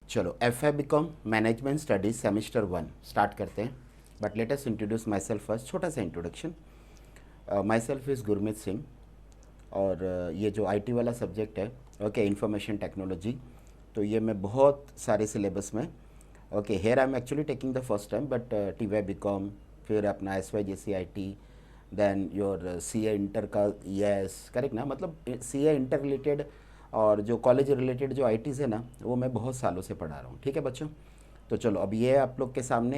चलो एफ है BCom management studies semester 1 start करते हैं। But let us introduce myself first, छोटा सा introduction. Myself is Gurmeet Singh और ये जो आईटी वाला सब्जेक्ट है ओके इंफॉर्मेशन टेक्नोलॉजी, तो ये मैं बहुत सारे सिलेबस में okay here I am actually taking the first time but T Y BCom, फिर अपना S Y J C I T, then your C A inter का यस करेक्ट ना, मतलब सी ए इंटर रिलेटेड और जो कॉलेज रिलेटेड जो आईटीज़ है ना वो मैं बहुत सालों से पढ़ा रहा हूँ। ठीक है बच्चों, तो चलो अब ये आप लोग के सामने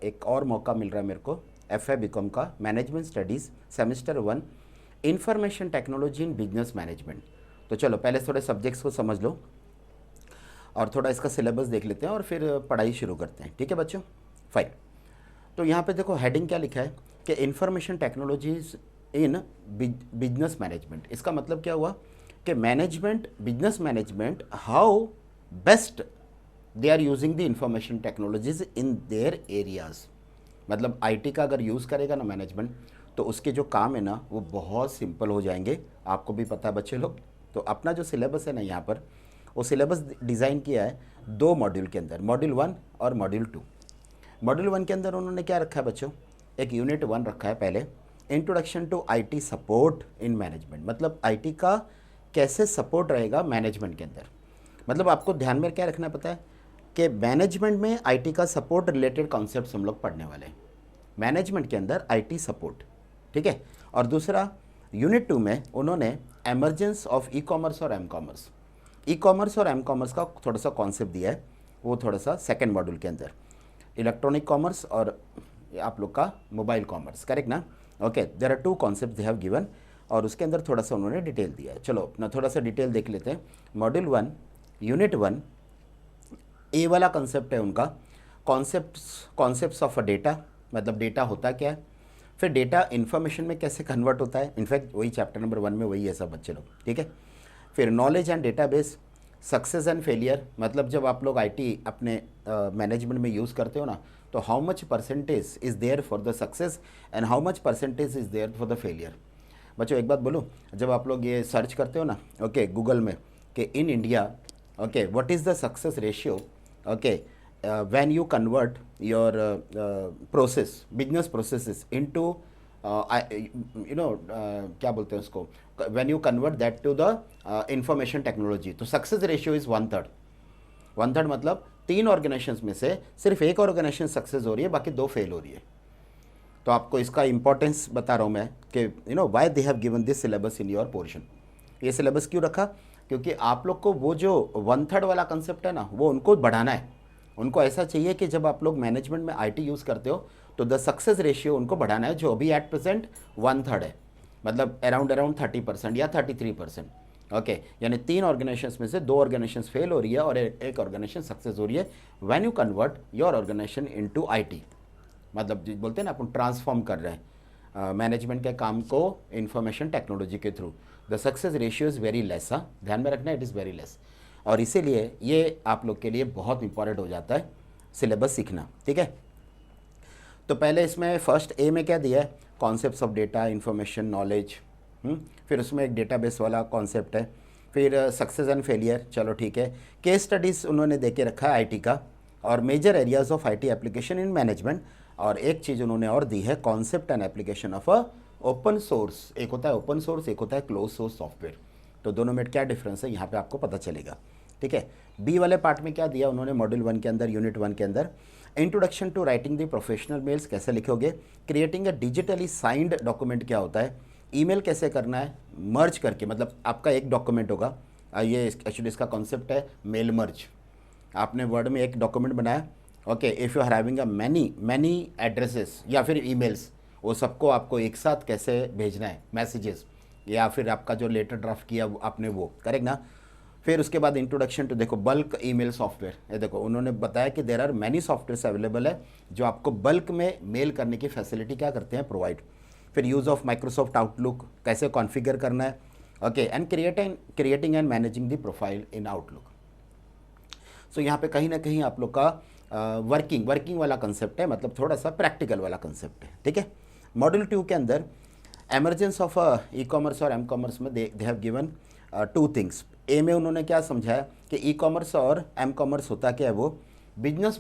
एक और मौका मिल रहा है मेरे को एफ ए बीकॉम का management studies semester 1 information technology in business management. तो चलो पहले थोड़े सब्जेक्ट्स को समझ लो और थोड़ा इसका सिलेबस देख लेते हैं और फिर पढ़ाई शुरू करते हैं। ठीक है बच्चों, फाइन। तो यहाँ पे देखो हेडिंग क्या लिखा है कि information technologies in business management. इसका मतलब क्या हुआ कि management, business management, how best they are using the information technologies in their areas. मतलब आईटी का अगर यूज़ करेगा ना मैनेजमेंट, तो उसके जो काम है ना वो बहुत सिंपल हो जाएंगे। आपको भी पता है बच्चे लोग। तो अपना जो सिलेबस है ना यहाँ पर, वो सिलेबस डिज़ाइन किया है 2 मॉड्यूल के अंदर, मॉड्यूल 1 और मॉड्यूल 2। मॉड्यूल 1 के अंदर उन्होंने क्या रखा है बच्चों, एक यूनिट 1 रखा है पहले, introduction to IT support in management. मतलब आईटी का कैसे सपोर्ट रहेगा मैनेजमेंट के अंदर। मतलब आपको ध्यान में क्या रखना पता है कि मैनेजमेंट में आईटी का सपोर्ट रिलेटेड कॉन्सेप्ट्स हम लोग पढ़ने वाले हैं, मैनेजमेंट के अंदर आईटी सपोर्ट। ठीक है। और दूसरा यूनिट 2 में उन्होंने एमर्जेंस ऑफ ई कॉमर्स और एम कॉमर्स, ई कॉमर्स और एम कॉमर्स का थोड़ा सा कॉन्सेप्ट दिया है, वो थोड़ा सा सेकेंड मॉड्यूल के अंदर, इलेक्ट्रॉनिक कॉमर्स और आप लोग का मोबाइल कॉमर्स, करेक्ट ना। Okay, there are 2 concept they have given और उसके अंदर थोड़ा सा उन्होंने डिटेल दिया है। चलो अपना थोड़ा सा डिटेल देख लेते हैं। मॉड्यूल 1 यूनिट 1 ए वाला कंसेप्ट है उनका, कॉन्सेप्ट्स ऑफ अ डेटा। मतलब डेटा होता क्या है, फिर डेटा इन्फॉर्मेशन में कैसे कन्वर्ट होता है, इनफैक्ट वही चैप्टर नंबर 1 में वही है सब बच्चे लोग। ठीक है। फिर knowledge and database, success and failure. मतलब जब आप लोग आईटी अपने मैनेजमेंट में यूज़ करते हो ना, तो how much percentage is there for the success and how much percentage is there for the failure. बच्चों एक बात बोलूँ, जब आप लोग ये सर्च करते हो ना ओके गूगल में कि in India okay what is the success ratio okay when you convert your process, business processes into क्या बोलते हैं उसको, when you convert that to the information technology, तो सक्सेस रेशियो इज़ 1/3। 1/3 मतलब 3 ऑर्गेनाइजेशंस में से सिर्फ एक ऑर्गेनाइजेशन सक्सेस हो रही है, बाकी 2 फेल हो रही है। तो आपको इसका इंपॉर्टेंस बता रहा हूँ मैं कि why they have given this syllabus in your portion. ये सिलेबस क्यों रखा, क्योंकि आप लोग को वो जो 1/3 वाला कंसेप्ट है ना वो उनको बढ़ाना है। उनको ऐसा चाहिए कि जब आप लोग मैनेजमेंट में आईटी यूज़ करते हो तो द सक्सेस रेशियो उनको बढ़ाना है, जो अभी एट प्रेजेंट 1/3 है, मतलब अराउंड 30% या 33%। ओके, यानी 3 ऑर्गेनाइजेशंस में से 2 ऑर्गेनाइजेशंस फेल हो रही है और एक ऑर्गेनाइजेशन सक्सेस हो रही है when you convert your organisation into IT. मतलब जो बोलते हैं ना अपन ट्रांसफॉर्म कर रहे हैं मैनेजमेंट के काम को इंफॉर्मेशन टेक्नोलॉजी के through, the success ratio is very less. हाँ ध्यान में रखना, इट इज़ वेरी लेस। और इसीलिए ये आप लोग के लिए बहुत इंपॉर्टेंट हो जाता है सिलेबस सीखना। ठीक है। तो पहले इसमें फर्स्ट ए में क्या दिया है, concepts of data, information, knowledge. फिर उसमें एक डेटाबेस वाला कॉन्सेप्ट है, फिर सक्सेस एंड फेलियर। चलो ठीक है। केस स्टडीज़ उन्होंने दे के रखा है आईटी का, और major areas of IT application in management. और एक चीज़ उन्होंने और दी है, concept and application of a open source. एक होता है ओपन सोर्स, एक होता है क्लोज सोर्स सॉफ्टवेयर। तो दोनों में क्या डिफरेंस है यहाँ पे आपको पता चलेगा। ठीक है। बी वाले पार्ट में क्या दिया उन्होंने मॉड्यूल 1 के अंदर, यूनिट 1 के अंदर, introduction to writing the professional mails, कैसे लिखोगे, creating a digitally signed document क्या होता है, ईमेल कैसे करना है मर्ज करके, मतलब आपका एक डॉक्यूमेंट होगा, ये एक्चुअली इसका कॉन्सेप्ट है मेल मर्ज। आपने वर्ड में एक डॉक्यूमेंट बनाया okay, if you are having a many addresses या फिर ईमेल्स, वो सबको आपको एक साथ कैसे भेजना है मैसेजेस, या फिर आपका जो लेटर ड्राफ्ट किया आपने वो, करेक्ट ना। फिर उसके बाद इंट्रोडक्शन टू, देखो बल्क ईमेल सॉफ्टवेयर, ये देखो उन्होंने बताया कि there are many softwares available है जो आपको बल्क में मेल करने की फैसिलिटी क्या करते हैं, प्रोवाइड। फिर यूज़ ऑफ माइक्रोसॉफ्ट आउटलुक कैसे कॉन्फ़िगर करना है okay, and creating and managing the profile in Outlook. So यहाँ पे कहीं ना कहीं आप लोग का वर्किंग वाला कंसेप्ट है, मतलब थोड़ा सा प्रैक्टिकल वाला कंसेप्ट है। ठीक है। मॉड्यूल 2 के अंदर एमरजेंस ऑफ ई कॉमर्स और एम कॉमर्स में they have given two things. A में उन्होंने क्या समझाया कि ई कॉमर्स और एम कॉमर्स होता क्या है, वो business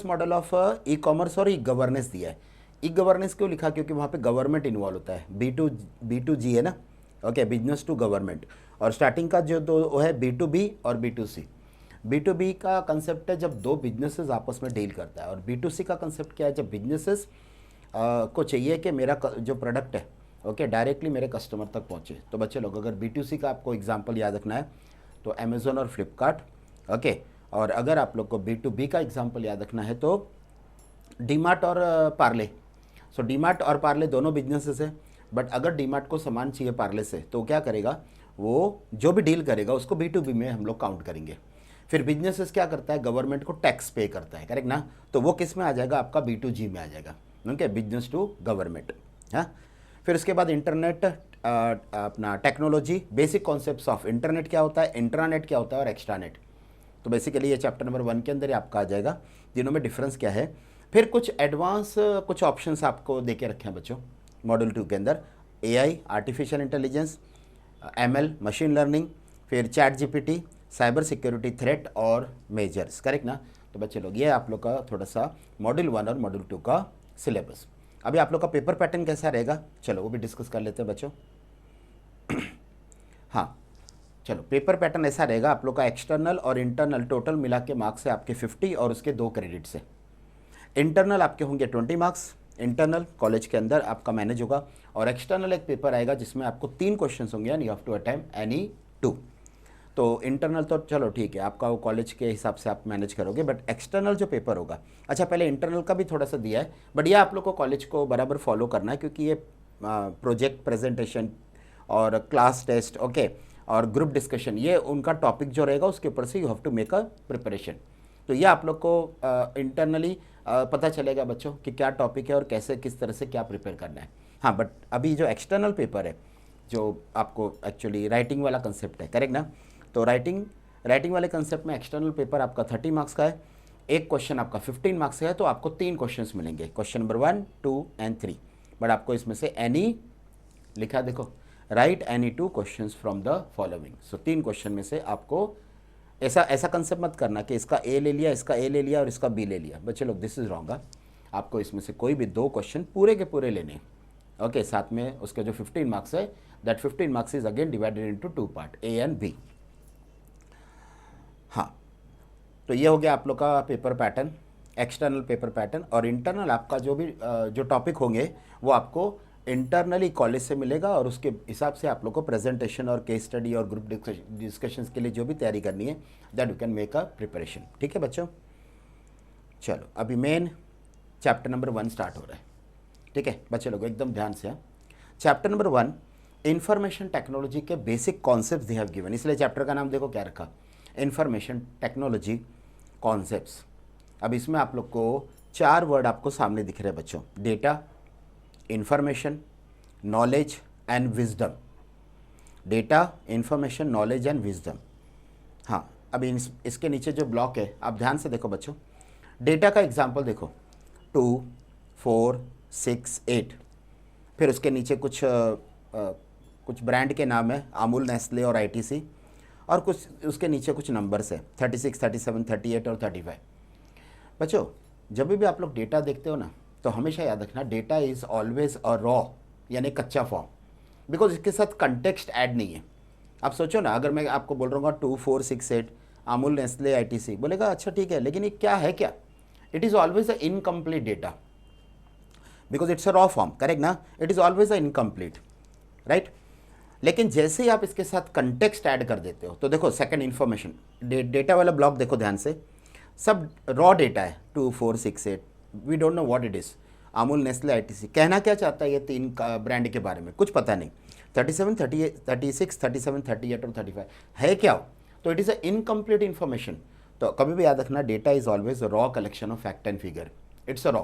model of e commerce और ई गवर्नेंस दिया है। ई गवर्नेंस क्यों लिखा, क्योंकि वहाँ पे गवर्नमेंट इन्वॉल्व होता है, बी टू जी है ना, ओके, बिजनेस टू गवर्नमेंट। और स्टार्टिंग का जो दो वो है बी और बी बी का कंसेप्ट है जब दो बिजनेसेस आपस में डील करता है, और बी का कंसेप्ट क्या है, जब बिजनेसेस को चाहिए कि मेरा जो प्रोडक्ट है ओके डायरेक्टली मेरे कस्टमर तक पहुँचे। तो बच्चे लोग अगर बी का आपको एग्जांपल याद रखना है तो अमेज़ोन और फ्लिपकार्ट, ओके। और अगर आप लोग को बी का एग्जांपल याद रखना है तो डीमार्ट और पार्ले। सो डीमार्ट और पार्ले दोनों बिजनेसेस है, बट अगर डीमार्ट को सामान चाहिए पार्ले से तो क्या करेगा, वो जो भी डील करेगा उसको बी में हम लोग काउंट करेंगे। फिर बिजनेसेस क्या करता है, गवर्नमेंट को टैक्स पे करता है, करेक्ट ना, तो वो किस में आ जाएगा, आपका बी में आ जाएगा, ओके, बिजनेस टू गवर्नमेंट। हाँ, फिर उसके बाद इंटरनेट, अपना technology, basic concepts of internet क्या होता है, इंट्रानेट क्या होता है और एक्स्ट्रानेट। तो बेसिकली ये चैप्टर नंबर 1 के अंदर ही आपका आ जाएगा, तीनों में डिफरेंस क्या है। फिर कुछ एडवांस कुछ ऑप्शंस आपको दे के रखे हैं बच्चों मॉड्यूल 2 के अंदर, AI, artificial intelligence, ML, machine learning, फिर chat GPT, cyber security threat और मेजर्स, करेक्ट ना। तो बच्चे लोग ये आप लोग का थोड़ा सा मॉड्यूल 1 और मॉड्यूल 2 का सिलेबस। अभी आप लोग का पेपर पैटर्न कैसा रहेगा, चलो वो भी डिस्कस कर लेते हैं बच्चों। हाँ चलो, पेपर पैटर्न ऐसा रहेगा, आप लोग का एक्सटर्नल और इंटरनल टोटल मिला के मार्क्स है आपके 50 और उसके 2 क्रेडिट से। इंटरनल आपके होंगे 20 मार्क्स, इंटरनल कॉलेज के अंदर आपका मैनेज होगा, और एक्सटर्नल एक पेपर आएगा जिसमें आपको 3 क्वेश्चन होंगे, यानी you have to attempt any 2। तो इंटरनल तो चलो ठीक है, आपका वो कॉलेज के हिसाब से आप मैनेज करोगे, बट एक्सटर्नल जो पेपर होगा, अच्छा पहले इंटरनल का भी थोड़ा सा दिया है, बट ये आप लोग को कॉलेज को बराबर फॉलो करना है, क्योंकि ये प्रोजेक्ट प्रेजेंटेशन और क्लास टेस्ट, ओके, और ग्रुप डिस्कशन, ये उनका टॉपिक जो रहेगा उसके ऊपर से you have to make a preparation. तो ये आप लोग को इंटरनली पता चलेगा बच्चों कि क्या टॉपिक है और कैसे किस तरह से क्या प्रिपेयर करना है। हाँ, बट अभी जो एक्सटर्नल पेपर है, जो आपको एक्चुअली राइटिंग वाला कंसेप्ट है, करेक्ट ना, तो राइटिंग वाले कंसेप्ट में एक्सटर्नल पेपर आपका 30 मार्क्स का है, एक क्वेश्चन आपका 15 मार्क्स का है, तो आपको 3 क्वेश्चंस मिलेंगे, क्वेश्चन नंबर 1, 2 एंड 3। बट आपको इसमें से एनी लिखा देखो, right any 2 questions from the following. So 3 question में से आपको ऐसा कंसेप्ट मत करना कि इसका ए ले लिया, इसका ए ले लिया और इसका बी ले लिया, बच्चे लोग दिस इज रॉन्ग। आपको इसमें से कोई भी 2 क्वेश्चन पूरे के पूरे लेने, ओके। साथ में उसके जो 15 मार्क्स है, that 15 marks is again divided into 2 part, A and B. हाँ, तो ये हो गया आप लोग का paper pattern, external paper pattern. और इंटरनल आपका जो भी जो टॉपिक होंगे वो आपको इंटरनली कॉलेज से मिलेगा, और उसके हिसाब से आप लोग को प्रेजेंटेशन और केस स्टडी और ग्रुप डिस्कशंस के लिए जो भी तैयारी करनी है, that you can make a preparation. ठीक है बच्चों, चलो अभी मेन चैप्टर नंबर 1 स्टार्ट हो रहा है। ठीक है बच्चे लोग एकदम ध्यान से। चैप्टर नंबर 1 इंफॉर्मेशन टेक्नोलॉजी के basic concepts they have given, इसलिए चैप्टर का नाम देखो क्या रखा, इंफॉर्मेशन टेक्नोलॉजी कॉन्सेप्ट्स। अब इसमें आप लोग को 4 वर्ड आपको सामने दिख रहे हैं बच्चों, data, information, knowledge and wisdom. Data, information, knowledge and wisdom. हाँ, अब इसके नीचे जो ब्लॉक है आप ध्यान से देखो बच्चों। डेटा का एग्जांपल देखो, 2, 4, 6, 8। फिर उसके नीचे कुछ ब्रांड के नाम है, अमूल, नेस्ले और आईटीसी, और कुछ उसके नीचे कुछ नंबर्स है, 36, 37, 38 और 35। बच्चों जब भी आप लोग डेटा देखते हो ना, तो हमेशा याद रखना data is always a raw, यानी कच्चा फॉर्म, बिकॉज इसके साथ कंटेक्स्ट ऐड नहीं है। आप सोचो ना, अगर मैं आपको बोल रहा हूँ 2, 4, 6, 8 अमूल, नेस्ले, आईटीसी, बोलेगा अच्छा ठीक है, लेकिन ये क्या है, क्या, it is always a incomplete data, because it's a raw form, correct ना, it is always a incomplete, right. लेकिन जैसे ही आप इसके साथ कंटेक्स्ट ऐड कर देते हो, तो देखो सेकंड इन्फॉर्मेशन, डेटा वाला ब्लॉक देखो ध्यान से, सब रॉ डेटा है, 2, 4, 6, 8, we don't know what it is. Amul, Nestle, ITC, कहना क्या चाहता है ये 3 ब्रांड के बारे में, कुछ पता नहीं। 37, 38, 36, 37, 38 और 35 है क्या, तो it is a incomplete information. तो कभी भी याद रखना, data is always raw collection of fact and figure, it's a raw.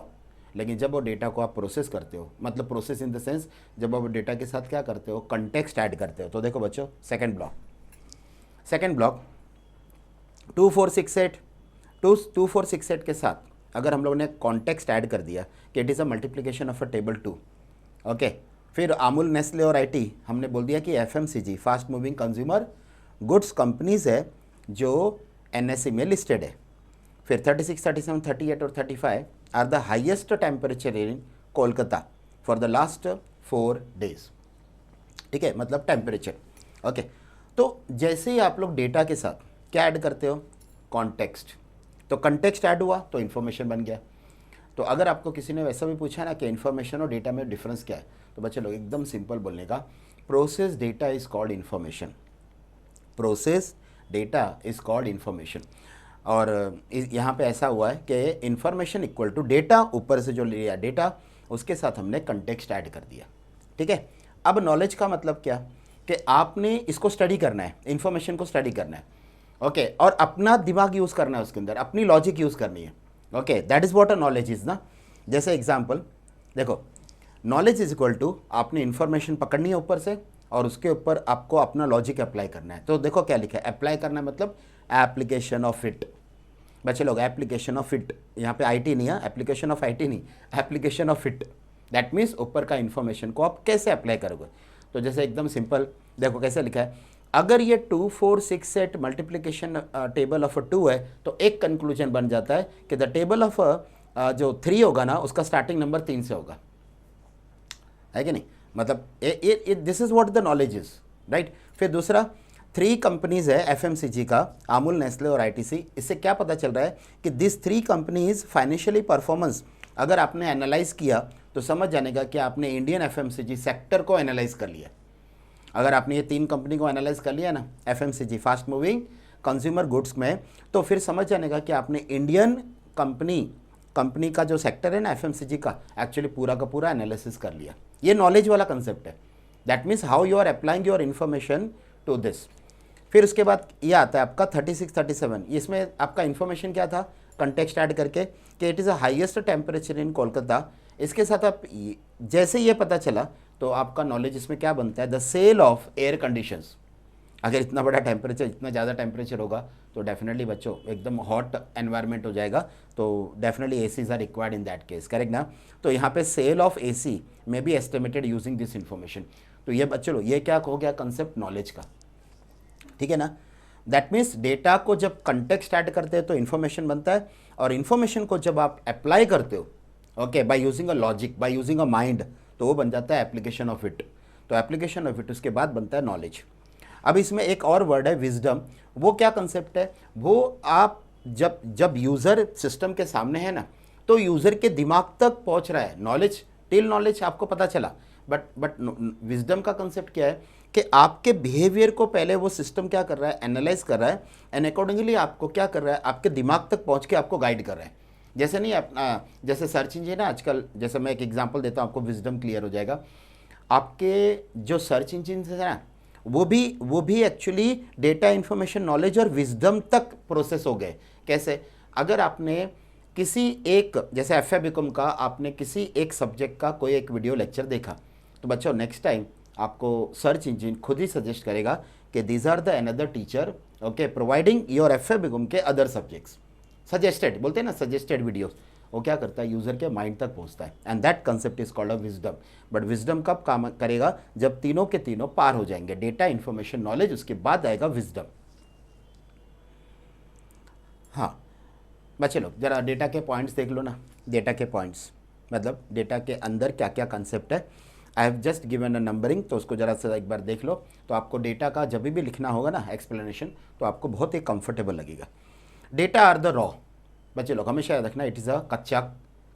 लेकिन जब वो डेटा को आप प्रोसेस करते हो, मतलब प्रोसेस इन द सेंस, जब आप डेटा के साथ क्या करते हो, कंटेक्स्ट ऐड करते हो, तो देखो बच्चों सेकंड ब्लॉक 2, 4, 6, 8, 2, 4, 6, 8 के साथ अगर हम लोगों ने कॉन्टेक्स्ट ऐड कर दिया कि it is a multiplication of a table 2, okay, फिर अमूल, नेस्ले और आईटी हमने बोल दिया कि FMCG fast moving consumer goods companies है जो एनएसई में लिस्टेड है। फिर 36, 37, 38 और 35 are the highest temperature in Kolkata for the last 4 days। ठीक है, मतलब टेम्परेचर। ओके, तो जैसे ही आप लोग डेटा के साथ क्या ऐड करते हो, कॉन्टेक्स्ट, तो कंटेक्स्ट ऐड हुआ तो इन्फॉर्मेशन बन गया। तो अगर आपको किसी ने वैसा भी पूछा ना कि इन्फॉर्मेशन और डेटा में डिफरेंस क्या है, तो बच्चे लोग एकदम सिंपल बोलने का, process data is called information, process data is called information. और यहाँ पे ऐसा हुआ है कि इन्फॉर्मेशन इक्वल टू डेटा, ऊपर से जो लिया डेटा उसके साथ हमने कंटेक्स्ट ऐड कर दिया। ठीक है, अब नॉलेज का मतलब क्या कि आपने इसको स्टडी करना है, इन्फॉर्मेशन को स्टडी करना है। ओके, और अपना दिमाग यूज़ करना है उसके अंदर, अपनी लॉजिक यूज़ करनी है। Okay, that is what a knowledge is ना। जैसे एग्जांपल देखो, नॉलेज इज इक्वल टू आपने इन्फॉर्मेशन पकड़नी है ऊपर से और उसके ऊपर आपको अपना लॉजिक अप्लाई करना है। तो देखो क्या लिखा है, अप्लाई करना है मतलब एप्लीकेशन ऑफ इट। बच्चे लोग एप्लीकेशन ऑफ इट, यहाँ पे आईटी नहीं है, एप्लीकेशन ऑफ आईटी नहीं, application of it. That means ऊपर का इन्फॉर्मेशन को आप कैसे अप्लाई करोगे। तो जैसे एकदम सिंपल देखो कैसे लिखा है, अगर ये 2, 4, 6 सेट मल्टीप्लिकेशन टेबल ऑफ 2 है तो एक कंक्लूजन बन जाता है कि द टेबल ऑफ जो 3 होगा ना उसका स्टार्टिंग नंबर 3 से होगा, है कि नहीं। मतलब this is what the knowledge is, right. फिर दूसरा 3 कंपनीज है एफएमसीजी का, अमूल, नेस्ले और आईटीसी। इससे क्या पता चल रहा है कि दिस 3 कंपनीज फाइनेंशियली परफॉर्मेंस अगर आपने एनालाइज किया तो समझ जाने का कि आपने इंडियन एफएमसीजी सेक्टर को एनालाइज कर लिया। अगर आपने ये 3 कंपनी को एनालाइज कर लिया ना, FMCG fast moving consumer goods में, तो फिर समझ जाने का कि आपने इंडियन कंपनी का जो सेक्टर है ना एफएमसीजी का, एक्चुअली पूरा का पूरा एनालिसिस कर लिया। ये नॉलेज वाला कंसेप्ट है। That means how you are applying your information to this. फिर उसके बाद ये आता है आपका 36, 37। इसमें आपका इन्फॉर्मेशन क्या था, कंटेक्स्ट ऐड करके कि it is a highest temperature in Kolkata. इसके साथ आप जैसे ये पता चला तो आपका नॉलेज इसमें क्या बनता है, the sale of air conditions. अगर इतना बड़ा टेम्परेचर, इतना ज़्यादा टेम्परेचर होगा तो डेफिनेटली बच्चों एकदम हॉट एनवायरनमेंट हो जाएगा, तो definitely ACs are required in that case, correct ना। तो यहाँ पे सेल ऑफ एसी में be estimated using this information. तो ये बच्चों ये क्या हो गया, कंसेप्ट नॉलेज का, ठीक है ना। दैट मीन्स डेटा को जब कंटेक्स्ट ऐड करते हैं तो इन्फॉर्मेशन बनता है, और इन्फॉर्मेशन को जब आप अप्लाई करते हो okay by using a logic, by using a mind, तो वो बन जाता है एप्लीकेशन ऑफ इट। तो एप्लीकेशन ऑफ इट उसके बाद बनता है नॉलेज। अब इसमें एक और वर्ड है विजडम। वो क्या कंसेप्ट है, वो आप जब यूज़र सिस्टम के सामने है ना, तो यूज़र के दिमाग तक पहुंच रहा है नॉलेज, टिल नॉलेज आपको पता चला, बट विजडम का कंसेप्ट क्या है कि आपके बिहेवियर को पहले वो सिस्टम क्या कर रहा है, एनालाइज कर रहा है, एंड अकॉर्डिंगली आपको क्या कर रहा है, आपके दिमाग तक पहुंच के आपको गाइड कर रहा है। जैसे नहीं अपना, जैसे सर्च इंजन है आजकल, जैसे मैं एक एग्जांपल देता हूँ आपको, विजडम क्लियर हो जाएगा। आपके जो सर्च इंजन है ना, वो भी एक्चुअली डेटा, इंफॉर्मेशन, नॉलेज और विजडम तक प्रोसेस हो गए। कैसे, अगर आपने किसी एक, जैसे एफ बीकॉम का आपने किसी एक सब्जेक्ट का कोई एक वीडियो लेक्चर देखा, तो बच्चों नेक्स्ट टाइम आपको सर्च इंजन खुद ही सजेस्ट करेगा कि these are the another teacher okay providing your F BCom के अदर सब्जेक्ट्स, सजेस्टेड बोलते हैं ना, सजेस्टेड वीडियोस। वो क्या करता है, यूज़र के माइंड तक पहुंचता है, and that concept is called a wisdom. But wisdom कब काम करेगा, जब तीनों के तीनों पार हो जाएंगे, डेटा, इंफॉर्मेशन, नॉलेज, उसके बाद आएगा विजडम। हाँ बच्चे लोग जरा डेटा के पॉइंट्स देख लो ना, डेटा के पॉइंट्स मतलब डेटा के अंदर क्या क्या कंसेप्ट है। I have just given a numbering, तो उसको ज़रा सा एक बार देख लो, तो आपको डेटा का जब भी लिखना होगा ना एक्सप्लेनेशन, तो आपको बहुत ही कंफर्टेबल लगेगा। डेटा आर द रॉ, बच्चे लोग हमेशा याद रखना, इट इज़ अ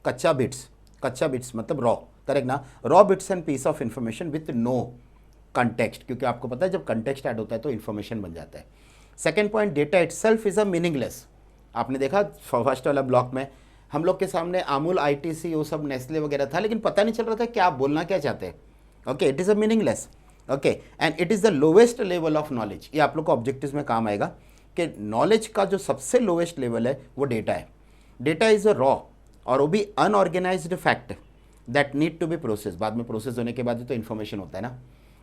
कच्चा बिट्स मतलब रॉ, करेक्ट ना। Raw bits and piece of information with no context, क्योंकि आपको पता है जब कंटेक्स्ट ऐड होता है तो इन्फॉर्मेशन बन जाता है। Second point, data itself is a meaningless. आपने देखा फर्स्ट वाला ब्लॉक में हम लोग के सामने अमूल, आईटीसी, वो सब नेस्ले वगैरह था, लेकिन पता नहीं चल रहा था कि आप बोलना क्या चाहते हैं। Okay, it is a meaningless, okay, and it is the lowest level of knowledge. ये आप लोग को ऑब्जेक्टिव्स में काम आएगा कि नॉलेज का जो सबसे लोवेस्ट लेवल है वो डेटा है। डेटा इज़ अ रॉ, और वो भी unorganised fact that need to be process. बाद में प्रोसेस होने के बाद ही तो इन्फॉर्मेशन होता है ना।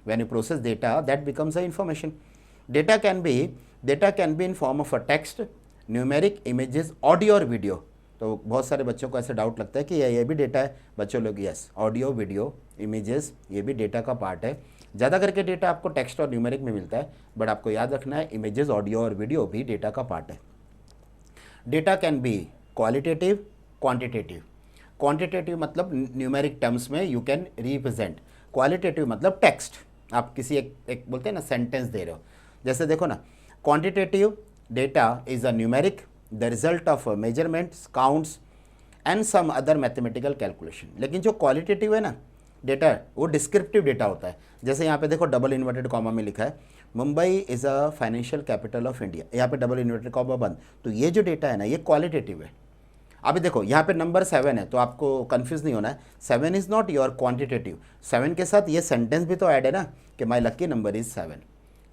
When you process data that becomes a information. Data can be in form of a text, numeric, images, audio और वीडियो। तो बहुत सारे बच्चों को ऐसे डाउट लगता है कि ये भी डेटा है। बच्चों लोग यस, ऑडियो वीडियो इमेजेस ये भी डेटा का पार्ट है। ज़्यादा करके डेटा आपको टेक्स्ट और न्यूमेरिक में मिलता है, बट आपको याद रखना है इमेजेस ऑडियो और वीडियो भी डेटा का पार्ट है। Data can be qualitative, quantitative. Quantitative मतलब न्यूमेरिक टर्म्स में यू कैन रिप्रेजेंट, क्वालिटेटिव मतलब टेक्स्ट, आप किसी एक बोलते हैं ना सेंटेंस दे रहे हो। जैसे देखो ना, quantitative data is a numeric the result of measurements, counts and some other mathematical calculation. लेकिन जो क्वालिटेटिव है ना डेटा, वो डिस्क्रिप्टिव डेटा होता है। जैसे यहाँ पे देखो डबल इन्वर्टेड कॉमा में लिखा है Mumbai is a financial capital of India, यहाँ पे डबल इन्वर्टेड कॉमा बंद, तो ये जो डेटा है ना ये क्वालिटेटिव है। अभी देखो यहाँ पे नंबर 7 है, तो आपको कंफ्यूज नहीं होना है, 7 इज़ नॉट योर क्वांटिटेटिव। 7 के साथ ये सेंटेंस भी तो ऐड है ना कि माई लक्की नंबर इज़ 7,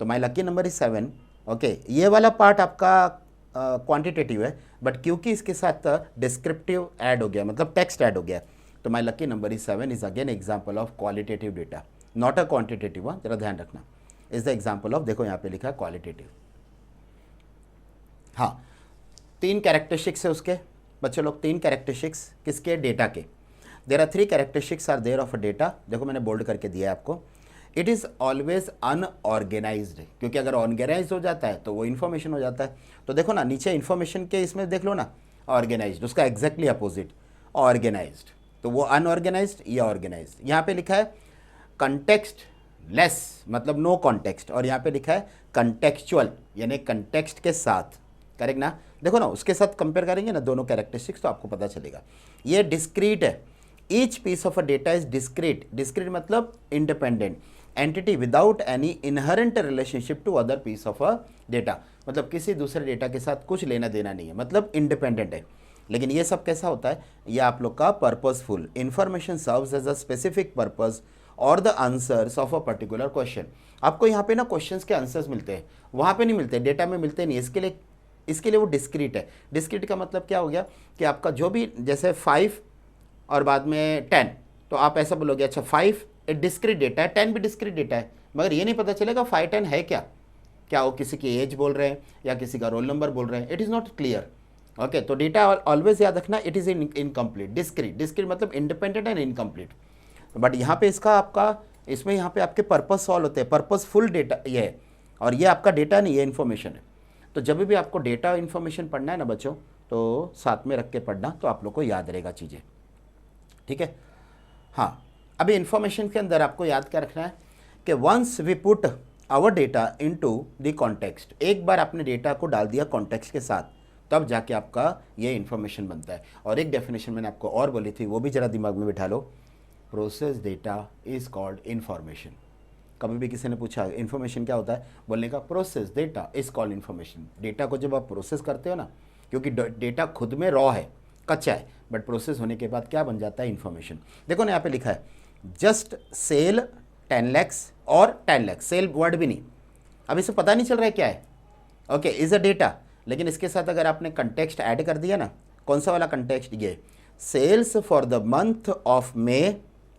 तो my lucky number is 7, okay, ये वाला पार्ट आपका क्वांटिटेटिव है, बट क्योंकि इसके साथ डिस्क्रिप्टिव ऐड हो गया, मतलब टेक्स्ट ऐड हो गया, तो my lucky number is 7 is again example of qualitative data, not a quantitative. जरा ध्यान रखना, इज द एग्जाम्पल ऑफ, देखो यहाँ पे लिखा है क्वालिटेटिव। हाँ, 3 कैरेक्टरिस्टिक्स है उसके बच्चे लोग, 3 कैरेक्टरिस्टिक्स किसके, डेटा के। There are 3 characteristics are there of a data. देखो मैंने बोल्ड करके दिया है आपको। इट इज़ ऑलवेज अनऑर्गेनाइज्ड, क्योंकि अगर ऑर्गेनाइज हो जाता है तो वो इन्फॉर्मेशन हो जाता है। तो देखो ना नीचे इन्फॉर्मेशन के इसमें देख लो ना, ऑर्गेनाइज्ड, उसका एग्जैक्टली अपोजिट ऑर्गेनाइज्ड, तो वो अनऑर्गेनाइज्ड या ऑर्गेनाइज्ड। यहाँ पे लिखा है कंटेक्स्ट लेस मतलब नो कॉन्टेक्स्ट, और यहाँ पे लिखा है कंटेक्चुअल यानी कंटेक्स्ट के साथ, करेक्ट ना। देखो ना उसके साथ कंपेयर करेंगे ना दोनों कैरेक्टरिस्टिक्स तो आपको पता चलेगा। ये डिस्क्रीट है, each piece of a data is discrete, discrete मतलब independent entity without any inherent relationship to other piece of a data, मतलब किसी दूसरे डेटा के साथ कुछ लेना देना नहीं है, मतलब इंडिपेंडेंट है। लेकिन ये सब कैसा होता है, ये आप लोग का purposeful information serves as a specific purpose और the answers of a particular question. आपको यहाँ पे ना क्वेश्चंस के आंसर्स मिलते हैं, वहाँ पे नहीं मिलते, डेटा में मिलते नहीं, इसके लिए वो डिस्क्रीट है। डिस्क्रीट का मतलब क्या हो गया कि आपका जो भी, जैसे 5 और बाद में 10, तो आप ऐसा बोलोगे अच्छा 5 एक डिस्क्रीट डेटा है, 10 भी डिस्क्रीट डेटा है, मगर ये नहीं पता चलेगा 5 10 है क्या, क्या वो किसी की एज बोल रहे हैं या किसी का रोल नंबर बोल रहे हैं, it is not clear. Okay, तो डेटा ऑलवेज याद रखना, इट इज़ इनकम्प्लीट। डिस्क्रीट मतलब इंडिपेंडेंट एंड इनकम्प्लीट। बट यहाँ पे इसका आपका, इसमें यहाँ पे आपके पर्पस सॉल्व होते हैं, पर्पसफुल डेटा ये है, और ये आपका डेटा नहीं, ये इन्फॉर्मेशन है। तो जब भी आपको डेटा इन्फॉर्मेशन पढ़ना है ना बच्चों, तो साथ में रख के पढ़ना, तो आप लोग को याद रहेगा चीज़ें, ठीक है। हाँ, अभी इन्फॉर्मेशन के अंदर आपको याद क्या रखना है कि once we put our data into the context, एक बार आपने डेटा को डाल दिया कॉन्टेक्स्ट के साथ, तब जाके आपका ये इन्फॉर्मेशन बनता है। और एक डेफिनेशन मैंने आपको और बोली थी, वो भी ज़रा दिमाग में बिठा लो, process data is called information. कभी भी किसी ने पूछा इन्फॉर्मेशन क्या होता है, बोलने का process data is called information. Data को जब आप प्रोसेस करते हो ना, क्योंकि डेटा खुद में रॉ है, कच्चा है, बट प्रोसेस होने के बाद क्या बन जाता है, इन्फॉर्मेशन। देखो ना यहाँ पे लिखा है जस्ट सेल 10 lakhs और 10 lakhs, सेल वर्ड भी नहीं, अब इसे पता नहीं चल रहा है क्या है, ओके, इज़ अ डेटा। लेकिन इसके साथ अगर आपने कंटेक्स्ट ऐड कर दिया ना, कौन सा वाला कंटेक्स्ट, ये sales for the month of May.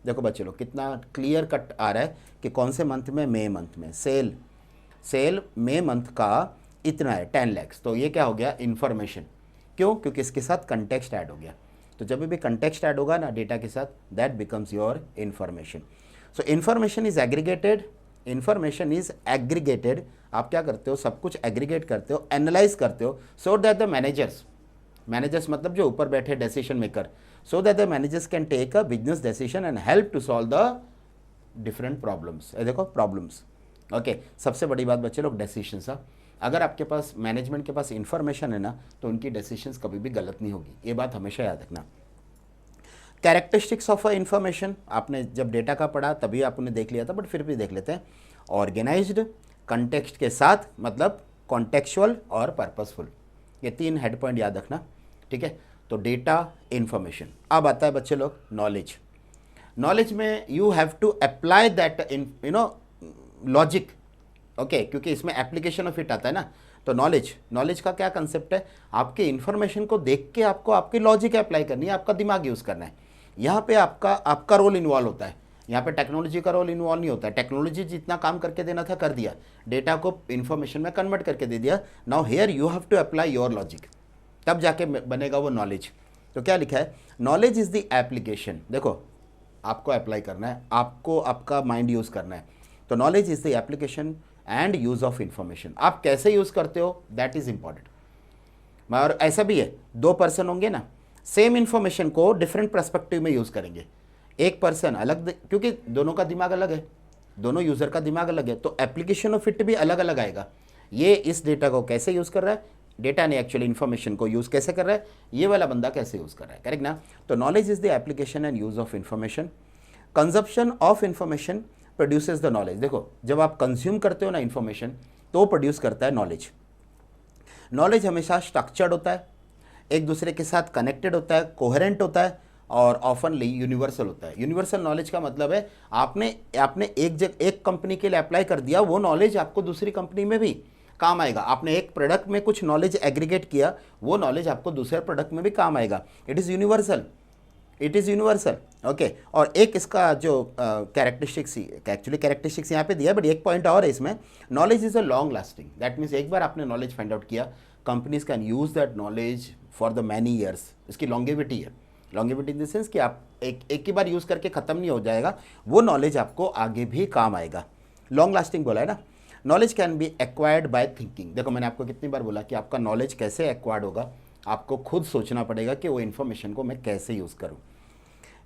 देखो बच्चे लोग कितना क्लियर कट आ रहा है कि कौन से मंथ में, मे मंथ में सेल मे मंथ का इतना है 10 lakhs, तो ये क्या हो गया, इन्फॉर्मेशन। क्यों, क्योंकि इसके साथ कंटेक्स्ट ऐड हो गया। तो जब भी कंटेक्स्ट ऐड होगा ना डेटा के साथ, that becomes your information. So information is aggregated, information is aggregated, आप क्या करते हो, सब कुछ एग्रीगेट करते हो, एनालाइज करते हो, सो दैट द मैनेजर्स मतलब जो ऊपर बैठे decision maker, so that the managers can take a business decision and help to solve the different problems। देखो प्रॉब्लम्स, ओके, सबसे बड़ी बात बच्चे लोग डिसीजंस। अगर आपके पास मैनेजमेंट के पास इंफॉर्मेशन है ना, तो उनकी डिसीजंस कभी भी गलत नहीं होगी, ये बात हमेशा याद रखना। कैरेक्टरिस्टिक्स ऑफ अ इंफॉर्मेशन, आपने जब डेटा का पढ़ा तभी आपने देख लिया था, बट फिर भी देख लेते हैं। ऑर्गेनाइज्ड, कंटेक्स्ट के साथ मतलब कॉन्टेक्चुअल और पर्पसफुल, ये 3 हेड पॉइंट याद रखना, ठीक है। तो डेटा, इंफॉर्मेशन। अब आता है बच्चे लोग नॉलेज। नॉलेज में you have to apply that in logic, okay, क्योंकि इसमें एप्लीकेशन ऑफ इट आता है ना। तो नॉलेज का क्या कंसेप्ट है, आपके इंफॉर्मेशन को देख के आपको आपकी लॉजिक अप्लाई करनी है, आपका दिमाग यूज़ करना है। यहाँ पे आपका रोल इन्वॉल्व होता है, यहाँ पे टेक्नोलॉजी का रोल इन्वॉल्व नहीं होता है। टेक्नोलॉजी जितना काम करके देना था कर दिया, डेटा को इन्फॉर्मेशन में कन्वर्ट करके दे दिया। Now here you have to apply your logic, तब जाके बनेगा वो नॉलेज। तो क्या लिखा है, नॉलेज इज द एप्लीकेशन, देखो आपको अप्लाई करना है, आपको आपका माइंड यूज़ करना है, तो knowledge is the application and use of information, आप कैसे यूज़ करते हो दैट इज़ इंपॉर्टेंट। और ऐसा भी है, दो पर्सन होंगे ना, सेम इंफॉर्मेशन को डिफरेंट पर्सपेक्टिव में यूज़ करेंगे, एक पर्सन अलग, क्योंकि दोनों का दिमाग अलग है, दोनों यूज़र का दिमाग अलग है, तो एप्लीकेशन ऑफ इट भी अलग अलग आएगा। ये इस डेटा को कैसे यूज़ कर रहा है, डेटा ने एक्चुअली इन्फॉर्मेशन को यूज़ कैसे कर रहा है, ये वाला बंदा कैसे यूज़ कर रहा है, करेक्ट ना। तो knowledge is the application and use of information. Consumption of information produces the knowledge, देखो जब आप कंज्यूम करते हो ना इन्फॉर्मेशन, तो प्रोड्यूस करता है नॉलेज। नॉलेज हमेशा स्ट्रक्चर्ड होता है, एक दूसरे के साथ कनेक्टेड होता है, कोहेरेंट होता है, और ऑफनली यूनिवर्सल होता है। यूनिवर्सल नॉलेज का मतलब है आपने आपने एक कंपनी के लिए अप्लाई कर दिया, वो नॉलेज आपको दूसरी कंपनी में भी काम आएगा। आपने एक प्रोडक्ट में कुछ नॉलेज एग्रीगेट किया, वो नॉलेज आपको दूसरे प्रोडक्ट में भी काम आएगा। It is universal, it is universal, okay. और एक इसका जो कैरेक्टरिस्टिक्स, एक्चुअली कैरेक्टरिस्टिक्स यहाँ पे दिया, बट एक पॉइंट और है इसमें, knowledge is a long lasting. That means एक बार आपने नॉलेज फाइंड आउट किया, companies can use that knowledge for the many years. इसकी लॉन्गेविटी है, लॉन्गेविटी इन द सेंस कि आप एक ही बार यूज़ करके ख़त्म नहीं हो जाएगा, वो नॉलेज आपको आगे भी काम आएगा। लॉन्ग लास्टिंग बोला है ना। Knowledge can be acquired by thinking, देखो मैंने आपको कितनी बार बोला कि आपका नॉलेज कैसे एक्वायर्ड होगा, आपको खुद सोचना पड़ेगा कि वो इन्फॉर्मेशन को मैं कैसे यूज़ करूँ।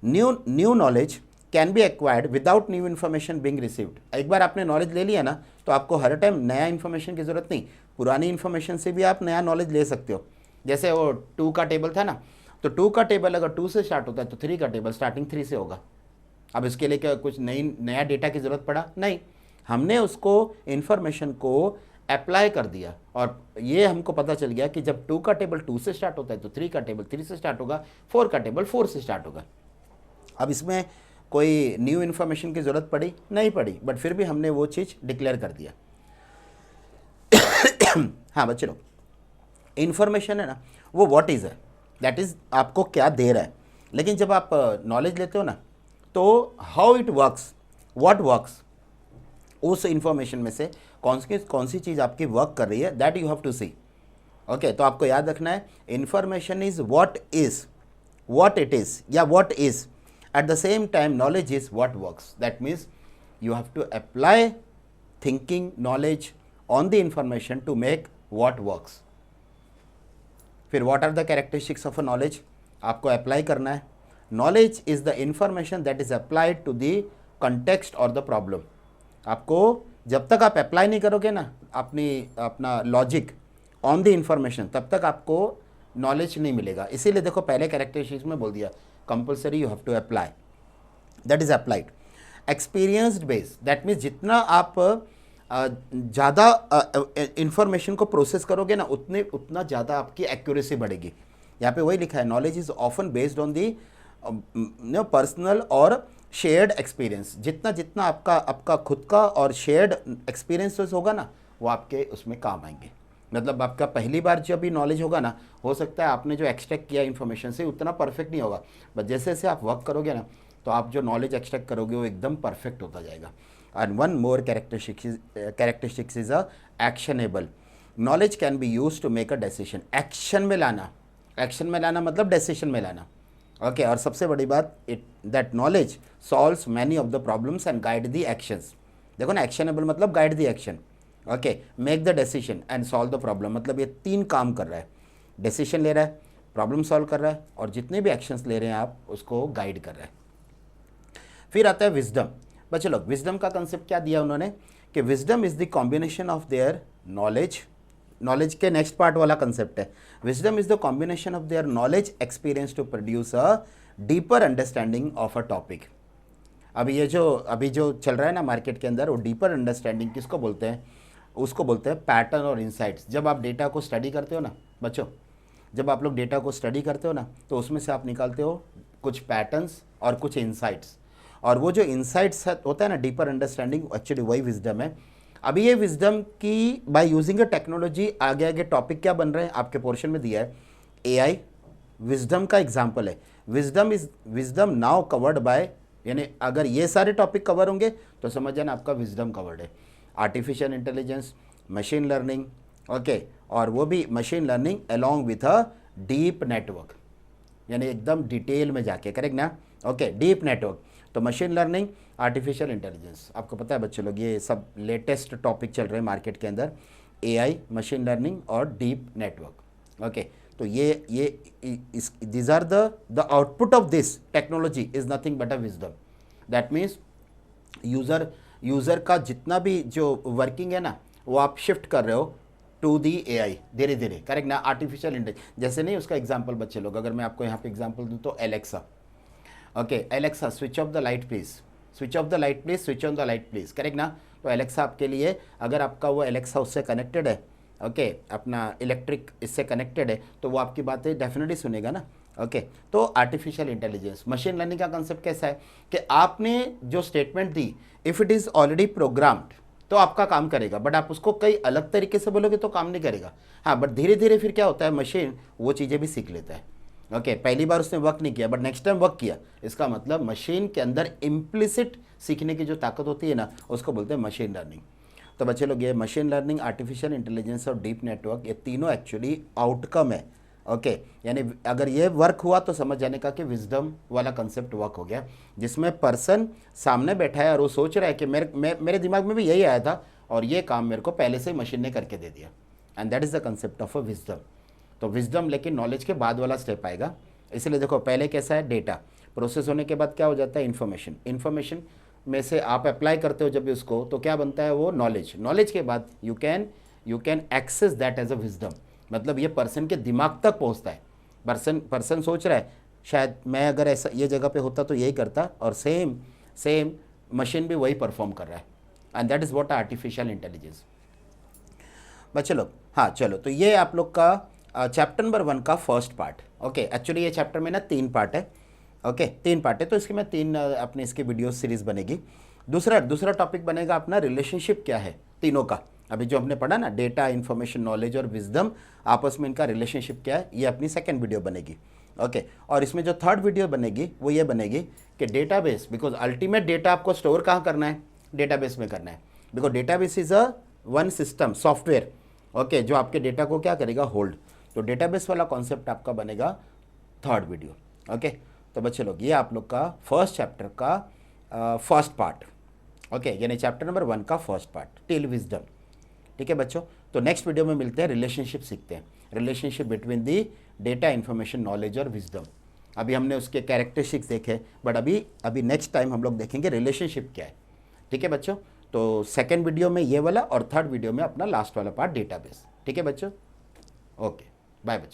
New knowledge can be acquired without new information being received. एक बार आपने नॉलेज ले लिया ना, तो आपको हर टाइम नया इन्फॉर्मेशन की ज़रूरत नहीं, पुरानी इन्फॉर्मेशन से भी आप नया नॉलेज ले सकते हो। जैसे वो 2 का टेबल था ना, तो 2 का टेबल अगर 2 से स्टार्ट होता है तो 3 का टेबल स्टार्टिंग 3 से होगा। अब इसके लिए क्या कुछ नया डेटा की ज़रूरत पड़ा? नहीं, हमने उसको इन्फॉर्मेशन को अप्लाई कर दिया, और ये हमको पता चल गया कि जब 2 का टेबल 2 से स्टार्ट होता है तो 3 का टेबल 3 से स्टार्ट होगा, 4 का टेबल 4 से स्टार्ट होगा। अब इसमें कोई न्यू इन्फॉर्मेशन की ज़रूरत पड़ी? नहीं पड़ी, बट फिर भी हमने वो चीज़ डिक्लेयर कर दिया। हाँ बच्चे लोग, इन्फॉर्मेशन है ना, वो व्हाट इज़ है, दैट इज़ आपको क्या दे रहा है। लेकिन जब आप नॉलेज लेते हो ना, तो how it works, what works, उस इंफॉर्मेशन में से कौन सी चीज़ आपकी वर्क कर रही है, that you have to see, okay. तो आपको याद रखना है, information is what is, what it is या what is, at the same time knowledge is what works. That means you have to apply thinking knowledge on the information to make what works. फिर what are the characteristics of a knowledge, आपको apply करना है। Knowledge is the information that is applied to the context और the problem. आपको जब तक आप apply नहीं करोगे ना अपना लॉजिक ऑन द इंफॉर्मेशन, तब तक आपको नॉलेज नहीं मिलेगा। इसीलिए देखो पहले कैरेक्टरिस्टिक्स में बोल दिया, compulsory you have to apply, that is applied. Experienced base, that means जितना आप ज़्यादा इंफॉर्मेशन को प्रोसेस करोगे ना, उतना ज़्यादा आपकी एक्यूरेसी बढ़ेगी। यहाँ पे वही लिखा है, knowledge is often based on the personal और शेयर्ड एक्सपीरियंस। जितना आपका खुद का और शेयर्ड एक्सपीरियंसेस होगा ना, वो आपके उसमें काम आएंगे। मतलब आपका पहली बार जब भी नॉलेज होगा ना, हो सकता है आपने जो एक्सट्रैक्ट किया इन्फॉर्मेशन से उतना परफेक्ट नहीं होगा, बट जैसे जैसे आप वर्क करोगे ना, तो आप जो नॉलेज एक्सट्रैक्ट करोगे वो एकदम परफेक्ट होता जाएगा। And one more characteristics is a actionable. Knowledge can be use to make a decision, action में लाना मतलब डिसीजन में लाना, ओके। और सबसे बड़ी बात, that knowledge solves many of the problems and guide the actions. देखो ना, एक्शनेबल मतलब guide the action, okay. Make the decision and solve the problem, मतलब ये 3 काम कर रहा है, डिसीजन ले रहा है, प्रॉब्लम सॉल्व कर रहा है, और जितने भी एक्शंस ले रहे हैं आप उसको गाइड कर रहा है। फिर आता है विजडम। बच्चे लोग, विजडम का कंसेप्ट क्या दिया उन्होंने कि wisdom is the combination of their knowledge के नेक्स्ट पार्ट वाला कंसेप्ट है। Wisdom is the combination of their knowledge experience to produce a deeper understanding of a topic. अभी जो चल रहा है ना मार्केट के अंदर, वो डीपर अंडरस्टैंडिंग किसको बोलते हैं? उसको बोलते हैं पैटर्न और इंसाइट्स। जब आप डेटा को स्टडी करते हो ना बच्चों, जब आप लोग डेटा को स्टडी करते हो ना, तो उसमें से आप निकालते हो कुछ पैटर्न्स और कुछ इंसाइट्स, और वो जो इंसाइट्स होता है ना, डीपर अंडरस्टैंडिंग, एक्चुअली वही विजडम है। अभी ये विजडम की बाय यूजिंग अ टेक्नोलॉजी, आगे टॉपिक क्या बन रहे हैं आपके पोर्शन में दिया है, एआई विजडम का एग्जाम्पल है। विजडम नाउ कवर्ड बाय, यानी अगर ये सारे टॉपिक कवर होंगे तो समझ जाना आपका विजडम कवर्ड है। Artificial intelligence, machine learning, okay, और वो भी machine learning along with a deep network. यानी एकदम डिटेल में जाके, करेक्ट ना? Okay, deep network. तो मशीन लर्निंग, आर्टिफिशियल इंटेलिजेंस, आपको पता है बच्चे लोग ये सब लेटेस्ट टॉपिक चल रहे हैं मार्केट के अंदर, एआई, मशीन लर्निंग और डीप नेटवर्क। ओके, तो ये these are the output of this technology is nothing but a wisdom. That means user का जितना भी जो वर्किंग है ना, वो आप शिफ्ट कर रहे हो टू दी एआई धीरे धीरे, करेक्ट ना? आर्टिफिशियल इंटेलिजेंस, जैसे नहीं, उसका एग्जांपल बच्चे लोग, अगर मैं आपको यहाँ पे एग्जांपल दूँ तो Alexa, okay, Alexa switch off the light please, switch off the light please, switch on the light please, correct ना? तो एलेक्सा आपके लिए, अगर आपका वो एलेक्सा उससे कनेक्टेड है, ओके, अपना इलेक्ट्रिक इससे कनेक्टेड है, तो वो आपकी बातें डेफिनेटली सुनेगा ना। ओके, तो आर्टिफिशियल इंटेलिजेंस, मशीन लर्निंग का कंसेप्ट कैसा है कि आपने जो statement the, if it is already programmed तो आपका काम करेगा, बट आप उसको कई अलग तरीके से बोलोगे तो काम नहीं करेगा। हाँ, बट धीरे धीरे फिर क्या होता है, मशीन वो चीज़ें भी सीख लेता है। ओके, पहली बार उसने वर्क नहीं किया बट नेक्स्ट टाइम वर्क किया, इसका मतलब मशीन के अंदर इम्प्लिसिट सीखने की जो ताकत होती है ना, उसको बोलते हैं मशीन लर्निंग। तो बच्चे लोग, ये मशीन लर्निंग, आर्टिफिशियल इंटेलिजेंस और डीप नेटवर्क, ये तीनों एक्चुअली आउटकम है। ओके, यानी अगर ये वर्क हुआ तो समझ जाने का कि विजडम वाला कंसेप्ट वर्क हो गया, जिसमें पर्सन सामने बैठा है और वो सोच रहा है कि मेरे दिमाग में भी यही आया था और ये काम मेरे को पहले से ही मशीन ने करके दे दिया, and that is the concept of a wisdom. तो विजडम लेकिन नॉलेज के बाद वाला स्टेप आएगा। इसलिए देखो, पहले कैसा है, डेटा प्रोसेस होने के बाद क्या हो जाता है, इन्फॉर्मेशन, इन्फॉर्मेशन में से आप अप्लाई करते हो जब भी उसको, तो क्या बनता है वो नॉलेज, नॉलेज के बाद you can access that as a wisdom, मतलब ये पर्सन के दिमाग तक पहुंचता है। पर्सन सोच रहा है शायद मैं अगर ऐसा ये जगह पे होता तो यही करता, और सेम मशीन भी वही परफॉर्म कर रहा है, and that is what artificial intelligence. बच्चे लोग, हाँ चलो, तो ये आप लोग का चैप्टर नंबर 1 का फर्स्ट पार्ट। ओके, एक्चुअली ये चैप्टर में ना 3 पार्ट है। ओके, 3 पार्ट है, तो इसकी मैं 3 अपने इसकी वीडियो सीरीज़ बनेगी। दूसरा टॉपिक बनेगा अपना रिलेशनशिप क्या है तीनों का। अभी जो हमने पढ़ा ना, डेटा, इन्फॉर्मेशन, नॉलेज और विजडम, आपस में इनका रिलेशनशिप क्या है, ये अपनी सेकंड वीडियो बनेगी। ओके, और इसमें जो थर्ड वीडियो बनेगी वो ये बनेगी कि डेटाबेस, बिकॉज अल्टीमेट डेटा आपको स्टोर कहाँ करना है, डेटाबेस में करना है, because database is a one system software, okay, जो आपके डेटा को क्या करेगा, होल्ड। तो डेटाबेस वाला कॉन्सेप्ट आपका बनेगा थर्ड वीडियो। ओके, तो बच्चे लोग, ये आप लोग का फर्स्ट चैप्टर का फर्स्ट पार्ट, ओके, यानी चैप्टर नंबर 1 का फर्स्ट पार्ट टिल विजडम। ठीक है बच्चों, तो नेक्स्ट वीडियो में मिलते हैं, रिलेशनशिप सीखते हैं, relationship between the data, information, knowledge और विजडम। अभी हमने उसके कैरेक्टरिस्टिक्स देखे, बट अभी नेक्स्ट टाइम हम लोग देखेंगे रिलेशनशिप क्या है। ठीक है बच्चों, तो सेकेंड वीडियो में ये वाला और थर्ड वीडियो में अपना लास्ट वाला पार्ट डेटाबेस। ठीक है बच्चों, ओके, बाय बच्चों।